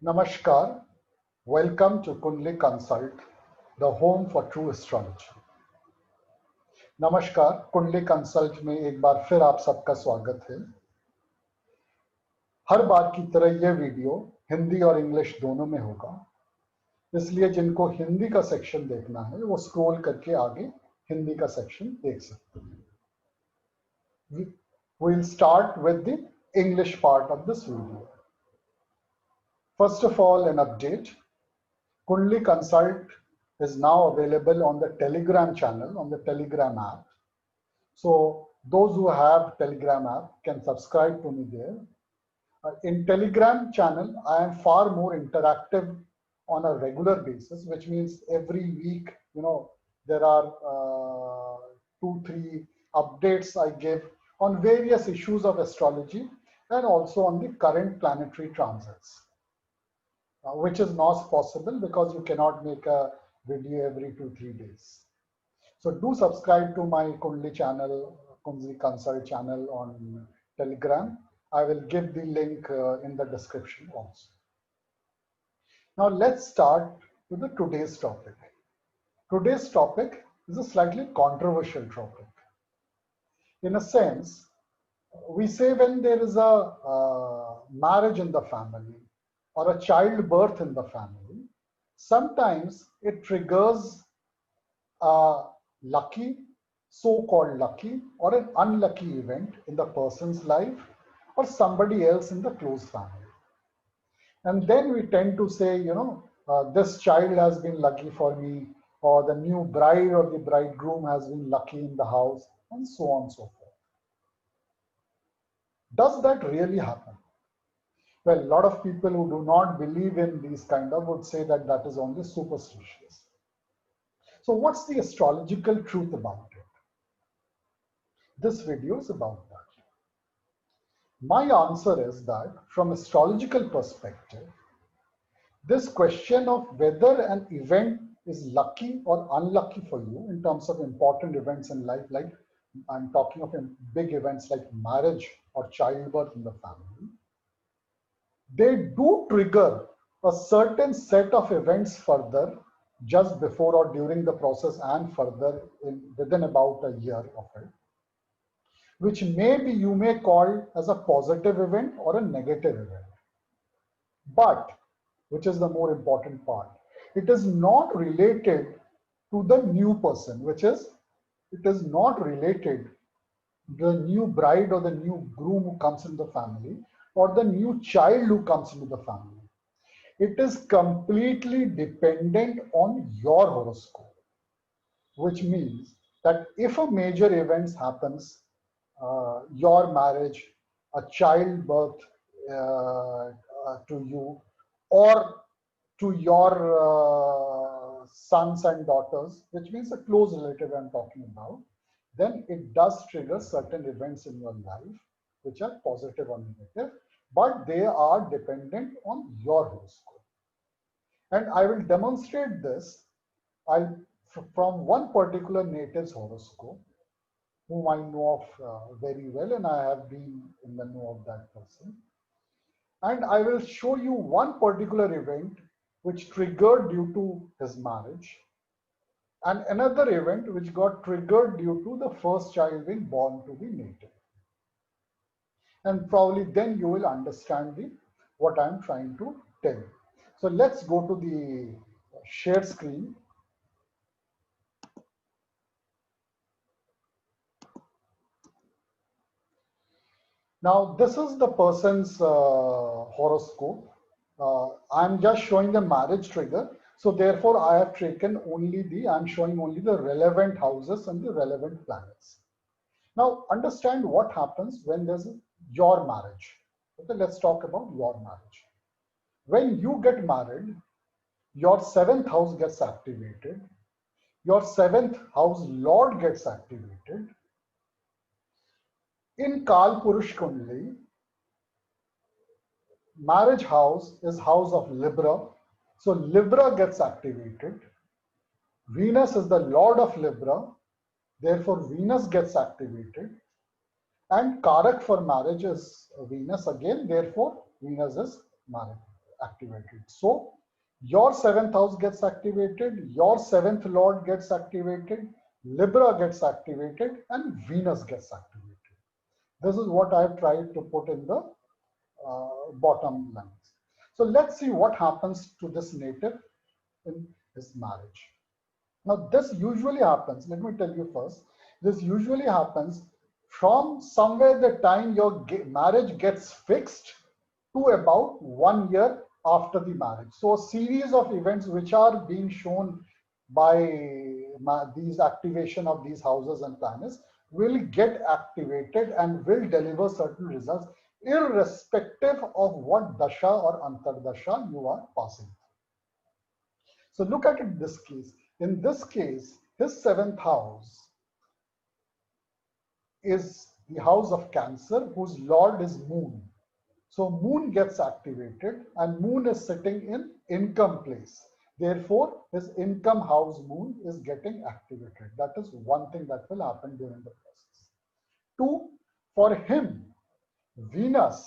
Namaskar, welcome to Kundli Consult, the home for true astrology. नमस्कार, कुंडली consult में एक बार फिर आप सबका स्वागत है। हर बार की तरह यह वीडियो हिंदी और इंग्लिश दोनों में होगा, इसलिए जिनको हिंदी का सेक्शन देखना है वो स्क्रॉल करके आगे हिंदी का सेक्शन देख सकते हैं। We'll start with the English part of this video. First of all, an update. Kundli Consult is now available on the Telegram channel, on the Telegram app. So those who have Telegram app can subscribe to me there. In Telegram channel, I am far more interactive on a regular basis, which means every week, there are 2-3 updates I give on various issues of astrology and also on the current planetary transits. Which is not possible because you cannot make a video every 2-3 days. So do subscribe to my Kundli channel, Kundli Consult channel on Telegram. I will give the link in the description also. Now let's start with today's topic. Today's topic is a slightly controversial topic. In a sense, we say when there is a marriage in the family, or a childbirth in the family, sometimes it triggers a lucky, so-called lucky, or an unlucky event in the person's life or somebody else in the close family. And then we tend to say, this child has been lucky for me, or the new bride or the bridegroom has been lucky in the house, and so on and so forth. Does that really happen? Well, a lot of people who do not believe in these would say that that is only superstitious. So what's the astrological truth about it? This video is about that. My answer is that from astrological perspective, this question of whether an event is lucky or unlucky for you in terms of important events in life, like I'm talking of big events like marriage or childbirth in the family, they do trigger a certain set of events further just before or during the process and further within about a year of it, which maybe you may call as a positive event or a negative event. But, which is the more important part, it is not related to the new person, which is, it is not related to the new bride or the new groom who comes in the family, or the new child who comes into the family. It is completely dependent on your horoscope, which means that if a major event happens, your marriage, a childbirth to you, or to your sons and daughters, which means a close relative I'm talking about, then it does trigger certain events in your life which are positive or negative, but they are dependent on your horoscope. And I will demonstrate this from one particular native's horoscope, whom I know of very well, and I have been in the know of that person. And I will show you one particular event which triggered due to his marriage, and another event which got triggered due to the first child being born to the native. And probably then you will understand what I'm trying to tell you. So let's go to the share screen. Now this is the person's horoscope. I'm just showing the marriage trigger. So therefore I have taken I'm showing only the relevant houses and the relevant planets. Now understand what happens when there's your marriage. Okay, let's talk about your marriage. When you get married, your 7th house gets activated. Your 7th house lord gets activated. In Kal Purush Kundli, marriage house is house of Libra. So Libra gets activated. Venus is the lord of Libra. Therefore, Venus gets activated. And Karak for marriage is Venus again. Therefore, Venus is activated. So your 7th house gets activated, your 7th lord gets activated, Libra gets activated, and Venus gets activated. This is what I've tried to put in the bottom lines. So let's see what happens to this native in his marriage. Now this usually happens, let me tell you first, this usually happens from somewhere the time your marriage gets fixed to about 1 year after the marriage. So a series of events which are being shown by these activation of these houses and planets will get activated and will deliver certain results irrespective of what dasha or antardasha you are passing. So look at it this case. In this case, his 7th house is the house of Cancer, whose lord is Moon. So Moon gets activated, and Moon is sitting in income place. Therefore, his income house Moon is getting activated. That is one thing that will happen during the process. 2, for him, Venus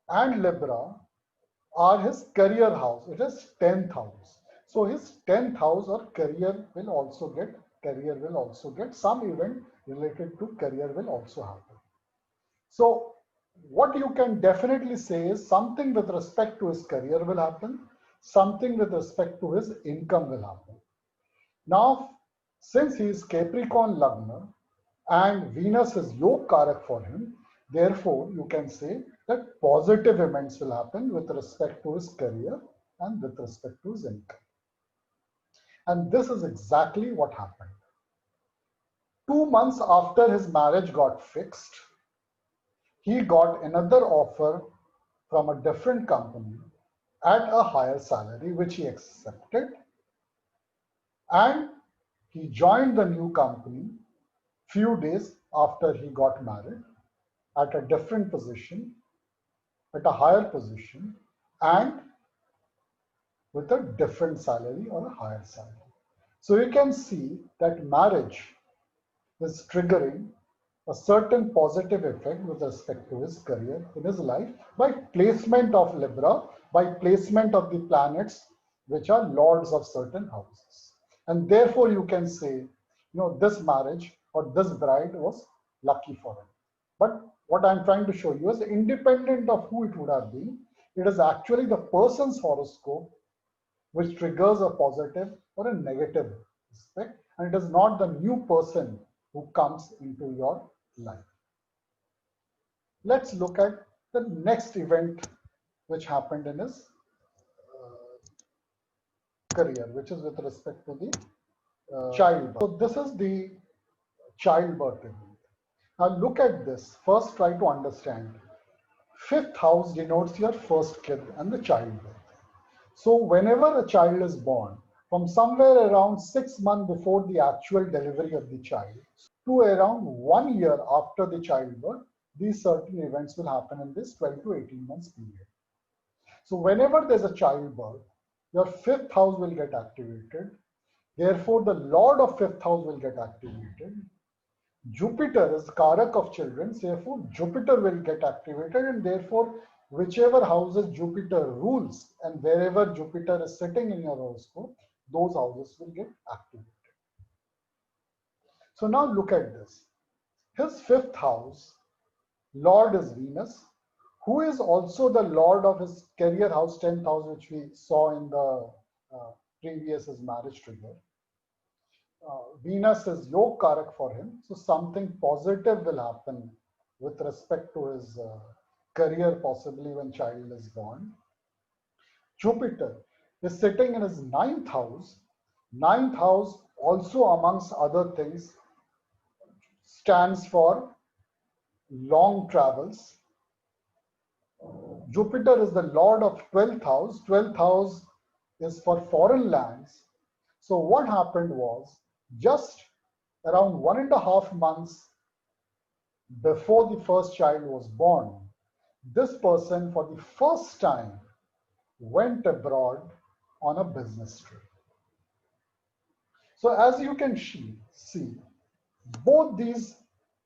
and Libra are his career house. It is 10th house. So his 10th house or career will also get some event related to career will also happen. So what you can definitely say is something with respect to his career will happen, something with respect to his income will happen. Now, since he is Capricorn Lagna and Venus is Yog Karak for him, therefore you can say that positive events will happen with respect to his career and with respect to his income. And this is exactly what happened. 2 months after his marriage got fixed, he got another offer from a different company at a higher salary, which he accepted. And he joined the new company few days after he got married at a different position, at a higher position, and with a different salary or a higher salary. So you can see that marriage is triggering a certain positive effect with respect to his career in his life by placement of Libra, by placement of the planets which are lords of certain houses. And therefore you can say, this marriage or this bride was lucky for him. But what I'm trying to show you is independent of who it would have been, it is actually the person's horoscope which triggers a positive or a negative aspect, and it is not the new person who comes into your life. Let's look at the next event which happened in his career, which is with respect to the childbirth. So this is the childbirth event. Now look at this. First, try to understand. 5th house denotes your first kid and the childbirth. So whenever a child is born, from somewhere around 6 months before the actual delivery of the child to around 1 year after the childbirth, these certain events will happen in this 12 to 18 months period. So whenever there's a childbirth, your 5th house will get activated. Therefore, the lord of 5th house will get activated. Jupiter is the Karak of children, therefore Jupiter will get activated, and therefore whichever houses Jupiter rules and wherever Jupiter is sitting in your horoscope, those houses will get activated. So now look at this. His 5th house, Lord is Venus, who is also the Lord of his career house, 10th house, which we saw in the previous his marriage trigger. Venus is Yog Karak for him, so something positive will happen with respect to his career, possibly when child is born. Jupiter is sitting in his 9th house. 9th house also, amongst other things, stands for long travels. Jupiter is the lord of 12th house. 12th house is for foreign lands. So what happened was, just around 1.5 months before the first child was born, this person for the first time went abroad on a business trip. So as you can see, both these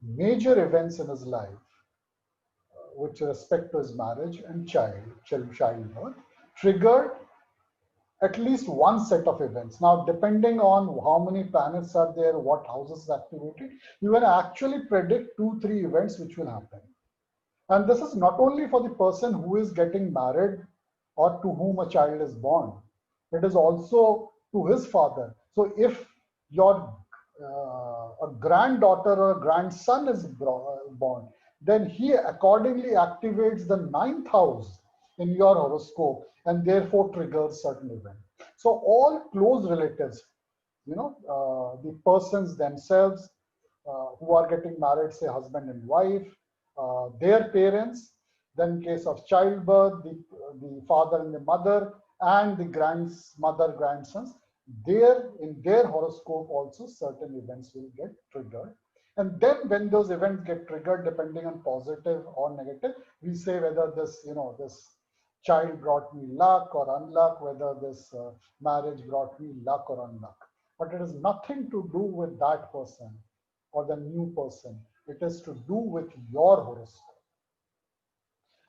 major events in his life, with respect to his marriage and childbirth, triggered at least one set of events. Now, depending on how many planets are there, what houses is activated, you can actually predict 2-3 events which will happen. And this is not only for the person who is getting married or to whom a child is born, it is also to his father. So if your a granddaughter or a grandson is born, then he accordingly activates the 9th house in your horoscope and therefore triggers certain event. So all close relatives, the persons themselves who are getting married, say husband and wife, their parents, then in case of childbirth, the father and the mother, and the grandmother, grandsons, in their horoscope also certain events will get triggered. And then when those events get triggered, depending on positive or negative, we say whether this, this child brought me luck or unluck, whether this marriage brought me luck or unluck. But it has nothing to do with that person or the new person. It is to do with your horoscope.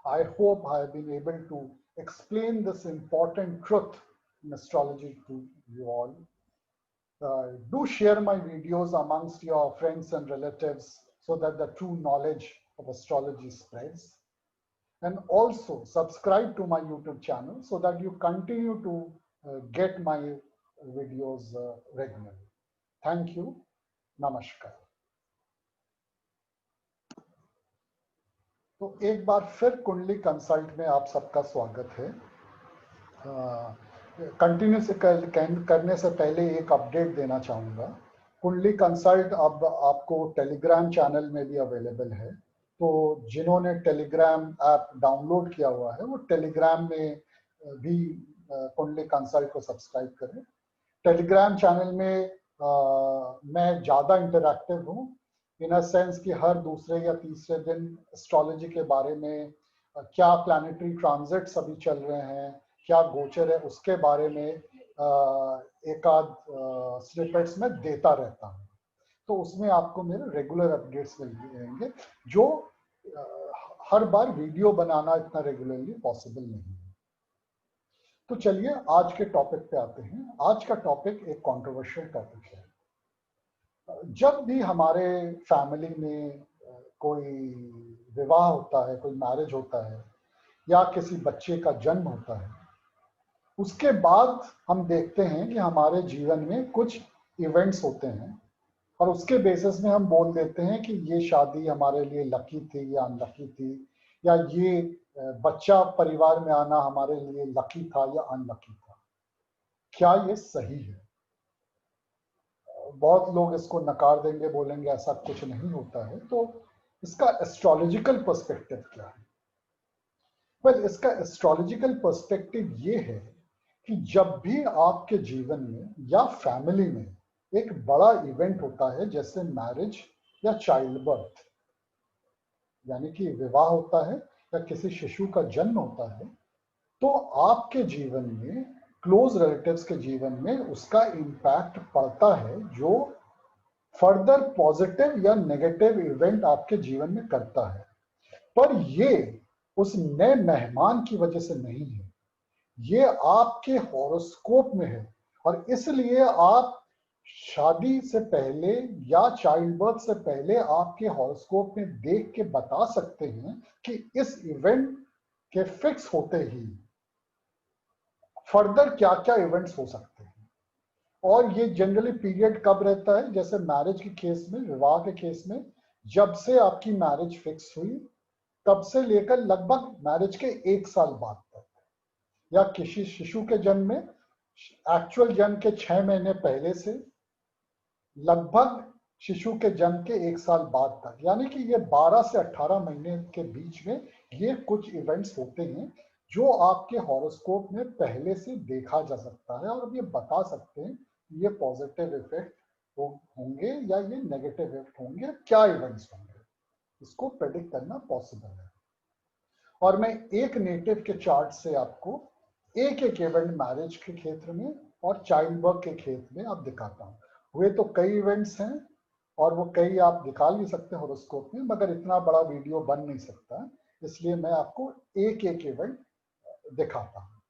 I hope I have been able to explain this important truth in astrology to you all. Do share my videos amongst your friends and relatives so that the true knowledge of astrology spreads. And also subscribe to my YouTube channel so that you continue to get my videos regularly. Thank you. Namaskar. तो एक बार फिर कुंडली consult में आप सबका स्वागत है। Continue से करने से पहले एक अपडेट देना चाहूँगा। कुंडली कंसल्ट अब आपको टेलीग्राम चैनल में भी अवेलेबल है, तो जिन्होंने टेलीग्राम ऐप डाउनलोड किया हुआ है वो टेलीग्राम में भी कुंडली कंसल्ट को सब्सक्राइब करें। टेलीग्राम चैनल में मैं ज़्यादा इंटरैक्टिव हूँ, इन अ सेंस कि हर दूसरे या तीसरे दिन एस्ट्रोलॉजी के बारे में क्या प्लैनेटरी ट्रांजिट्स अभी चल रहे हैं, क्या गोचर है, उसके बारे में एक आध स्निपेट्स में देता रहता हूँ। तो उसमें आपको मेरे रेगुलर अपडेट्स मिलते रहेंगे, जो हर बार वीडियो बनाना इतना रेगुलरली पॉसिबल नहीं है। तो चलिए आज के टॉपिक पे आते हैं। आज का टॉपिक एक कंट्रोवर्शियल टॉपिक है। जब भी हमारे फैमिली में कोई विवाह होता है, कोई मैरिज होता है या किसी बच्चे का जन्म होता है, उसके बाद हम देखते हैं कि हमारे जीवन में कुछ इवेंट्स होते हैं और उसके बेसिस में हम बोल देते हैं कि ये शादी हमारे लिए लकी थी या अनलकी थी, या ये बच्चा परिवार में आना हमारे लिए लकी था या अनलकी था। क्या ये सही है? बहुत लोग इसको नकार देंगे, बोलेंगे ऐसा कुछ नहीं होता है। तो इसका एस्ट्रोलॉजिकल पर्सपेक्टिव क्या है? वेल, इसका एस्ट्रोलॉजिकल पर्सपेक्टिव ये है कि जब भी आपके जीवन में या फैमिली में एक बड़ा इवेंट होता है, जैसे मैरिज या चाइल्ड बर्थ, यानी कि विवाह होता है या किसी शिशु का जन्म होता है, तो आपके जीवन में, क्लोज रिलेटिव्स के जीवन में उसका इम्पैक्ट पड़ता है, जो फर्दर पॉजिटिव या नेगेटिव इवेंट आपके जीवन में करता है। पर ये उस नए मेहमान की वजह से नहीं है, ये आपके हॉरोस्कोप में है। और इसलिए आप शादी से पहले या चाइल्ड बर्थ से पहले आपके हॉरोस्कोप में देख के बता सकते हैं कि इस इवेंट के फिक्स होते ही फर्दर क्या क्या इवेंट्स हो सकते हैं। और ये जनरली पीरियड कब रहता है? जैसे मैरिज के केस में, विवाह के केस में, जब से आपकी मैरिज फिक्स हुई तब से लेकर लगभग मैरिज के 1 साल बाद तक, या किसी शिशु के जन्म में एक्चुअल जन्म के 6 महीने पहले से लगभग शिशु के जन्म के 1 साल बाद तक, यानी कि ये 12 से 18 महीने के बीच में ये कुछ इवेंट्स होते हैं जो आपके हॉरोस्कोप में पहले से देखा जा सकता है और ये बता सकते हैं ये पॉजिटिव इफेक्ट होंगे या ये नेगेटिव इफेक्ट होंगे, क्या इवेंट्स होंगे, इसको प्रेडिक्ट करना पॉसिबल है। और मैं एक नेटिव के चार्ट से आपको एक एक इवेंट मैरिज के क्षेत्र में और चाइल्ड बर्थ के क्षेत्र में आप दिखाता हूँ। हुए तो कई इवेंट्स हैं और वो कई आप दिखा भी सकते हैं हॉरोस्कोप में, मगर इतना बड़ा वीडियो बन नहीं सकता, इसलिए मैं आपको एक एक इवेंट दिखाता हूँ।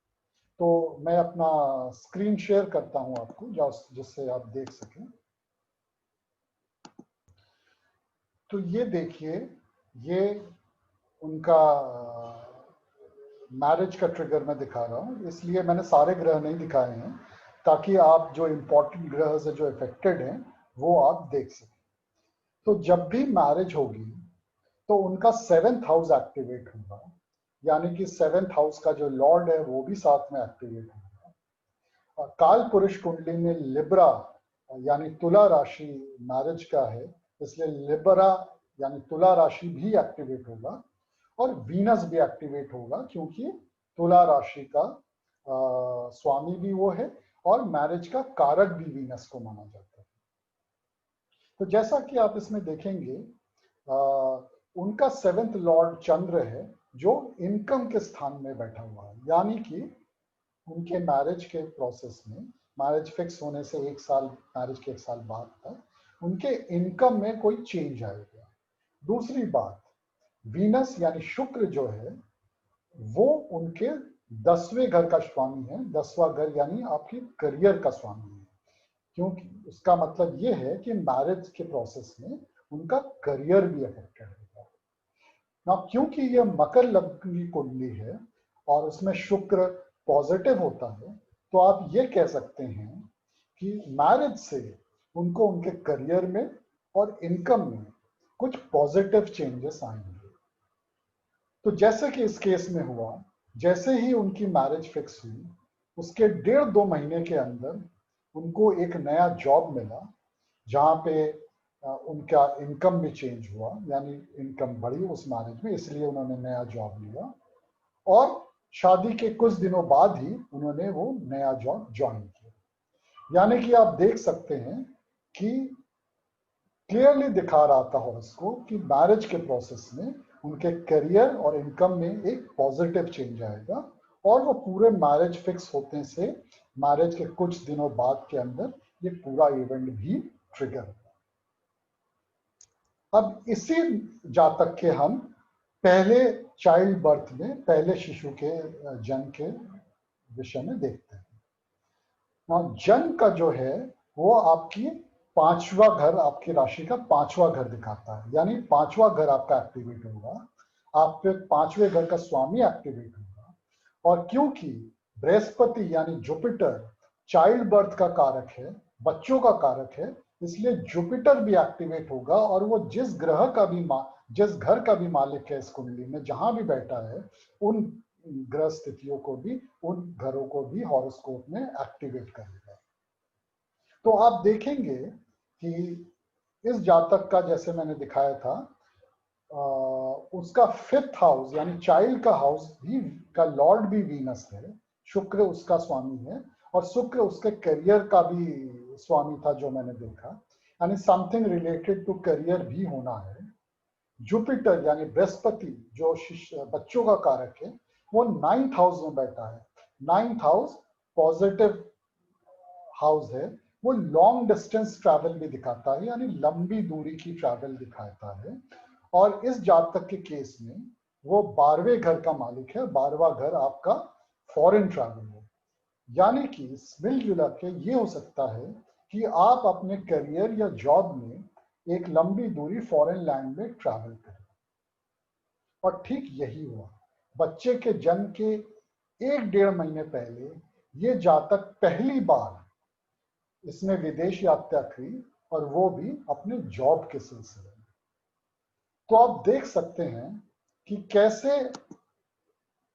तो मैं अपना स्क्रीन शेयर करता हूं आपको जिससे आप देख सकें। तो ये देखिए, ये उनका मैरिज का ट्रिगर मैं दिखा रहा हूं, इसलिए मैंने सारे ग्रह नहीं दिखाए हैं ताकि आप जो इंपॉर्टेंट ग्रह से जो इफेक्टेड हैं वो आप देख सकें। तो जब भी मैरिज होगी तो उनका 7th हाउस एक्टिवेट होगा, यानी कि 7th हाउस का जो लॉर्ड है वो भी साथ में एक्टिवेट होगा। काल पुरुष कुंडली में लिब्रा यानी तुला राशि मैरिज का है, इसलिए लिब्रा यानी तुला राशि भी एक्टिवेट होगा और वीनस भी एक्टिवेट होगा, क्योंकि तुला राशि का स्वामी भी वो है और मैरिज का कारक भी वीनस को माना जाता है। तो जैसा कि आप इसमें देखेंगे, उनका 7th लॉर्ड चंद्र है जो इनकम के स्थान में बैठा हुआ है, यानी कि उनके मैरिज के प्रोसेस में, मैरिज फिक्स होने से 1 साल, मैरिज के 1 साल बाद तक उनके इनकम में कोई चेंज आएगा। दूसरी बात, वीनस यानी शुक्र जो है वो उनके 10वें घर का स्वामी है। 10वां घर यानी आपकी करियर का स्वामी है, क्योंकि उसका मतलब ये है कि मैरिज के प्रोसेस में उनका करियर भी अफेक्टेड होगा ना। क्योंकि ये मकर लग्न की कुंडली है और उसमें शुक्र पॉजिटिव होता है, तो आप ये कह सकते हैं कि मैरिज से उनको उनके करियर में और इनकम में कुछ पॉजिटिव चेंजेस आएंगे। तो जैसे कि इस केस में हुआ, जैसे ही उनकी मैरिज फिक्स हुई उसके 1.5-2 महीने के अंदर उनको एक नया जॉब मिला, जहाँ पे उनका इनकम भी चेंज हुआ, यानी इनकम बढ़ी उस मैरिज में, इसलिए उन्होंने नया जॉब लिया और शादी के कुछ दिनों बाद ही उन्होंने वो नया जॉब ज्वाइन किया। यानी कि आप देख सकते हैं कि क्लियरली दिखा रहा था हॉरोस्कोप कि मैरिज के प्रोसेस में उनके करियर और इनकम में एक पॉजिटिव चेंज आएगा और वो पूरे मैरिज फिक्स होते से मैरिज के कुछ दिनों बाद के अंदर ये पूरा इवेंट भी ट्रिगर होगा। अब इसी जातक के हम पहले चाइल्ड बर्थ में, पहले शिशु के जन्म के विषय में देखते हैं। जन्म का जो है वो आपकी 5वां घर, आपकी राशि का 5वां घर दिखाता है, यानी 5वां घर आपका एक्टिवेट होगा, आपके 5वें घर का स्वामी एक्टिवेट होगा। और क्योंकि बृहस्पति यानी जुपिटर चाइल्ड बर्थ का कारक है, बच्चों का कारक है, इसलिए जुपिटर भी एक्टिवेट होगा और वो जिस घर का भी मालिक है इस कुंडली में, जहां भी बैठा है, उन ग्रह स्थितियों को भी, उन घरों को भी हॉरोस्कोप में एक्टिवेट करेगा। तो आप देखेंगे कि इस जातक का, जैसे मैंने दिखाया था, उसका 5th हाउस यानी चाइल्ड का हाउस भी का लॉर्ड भी वीनस है, शुक्र उसका स्वामी है और शुक्र उसके करियर का भी स्वामी था जो मैंने देखा, यानी समथिंग रिलेटेड टू करियर भी होना है। जुपिटर यानी बृहस्पति जो बच्चों का कारक है, वो 9th हाउस में बैठा है। 9th हाउस पॉजिटिव हाउस है, वो लॉन्ग डिस्टेंस ट्रैवल भी दिखाता है, यानी लंबी दूरी की ट्रैवल दिखाता है। और इस जातक के केस में वो 12वें घर का मालिक है। 12वां घर आपका फॉरेन ट्रैवल है, यानी कि मिलजुला के ये हो सकता है कि आप अपने करियर या जॉब में एक लंबी दूरी फॉरेन लैंड में ट्रैवल करें। और ठीक यही हुआ। बच्चे के जन्म के 1-1.5 महीने पहले ये जातक पहली बार इसने विदेश यात्रा की, और वो भी अपने जॉब के सिलसिले में। तो आप देख सकते हैं कि कैसे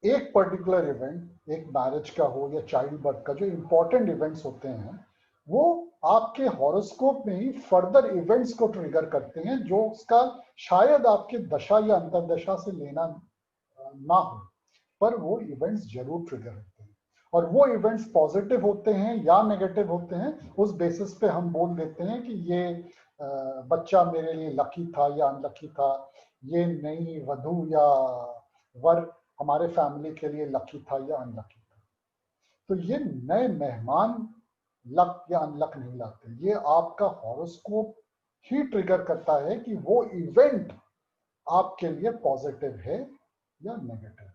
एक पर्टिकुलर इवेंट, एक मैरिज का हो या चाइल्ड बर्थ का, जो इंपॉर्टेंट इवेंट्स होते हैं, वो आपके हॉरोस्कोप में ही फर्दर इवेंट्स को ट्रिगर करते हैं, जो उसका शायद आपके दशा या अंतरदशा से लेना ना हो, पर वो इवेंट्स जरूर ट्रिगर होते हैं। और वो इवेंट्स पॉजिटिव होते हैं या नेगेटिव होते हैं, उस बेसिस पे हम बोल देते हैं कि ये बच्चा मेरे लिए लकी था या अनलकी था, ये नई वधू या वर हमारे फैमिली के लिए लकी था या अनलकी था। तो ये नए मेहमान लक या अनलक नहीं लाते, ये आपका हॉरोस्कोप ही ट्रिगर करता है कि वो इवेंट आपके लिए पॉजिटिव है या नेगेटिव है।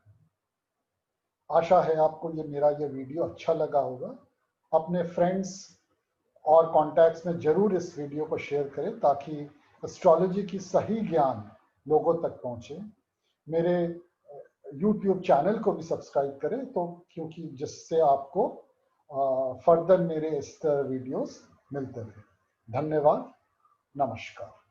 आशा है आपको मेरा ये वीडियो अच्छा लगा होगा। अपने फ्रेंड्स और कॉन्टैक्ट्स में जरूर इस वीडियो को शेयर करें ताकि एस्ट्रोलॉजी की सही ज्ञान लोगों तक पहुंचे। मेरे YouTube चैनल को भी सब्सक्राइब करें तो क्योंकि जिससे आपको फर्दर मेरे इस तरह वीडियोस मिलते रहे। धन्यवाद, नमस्कार।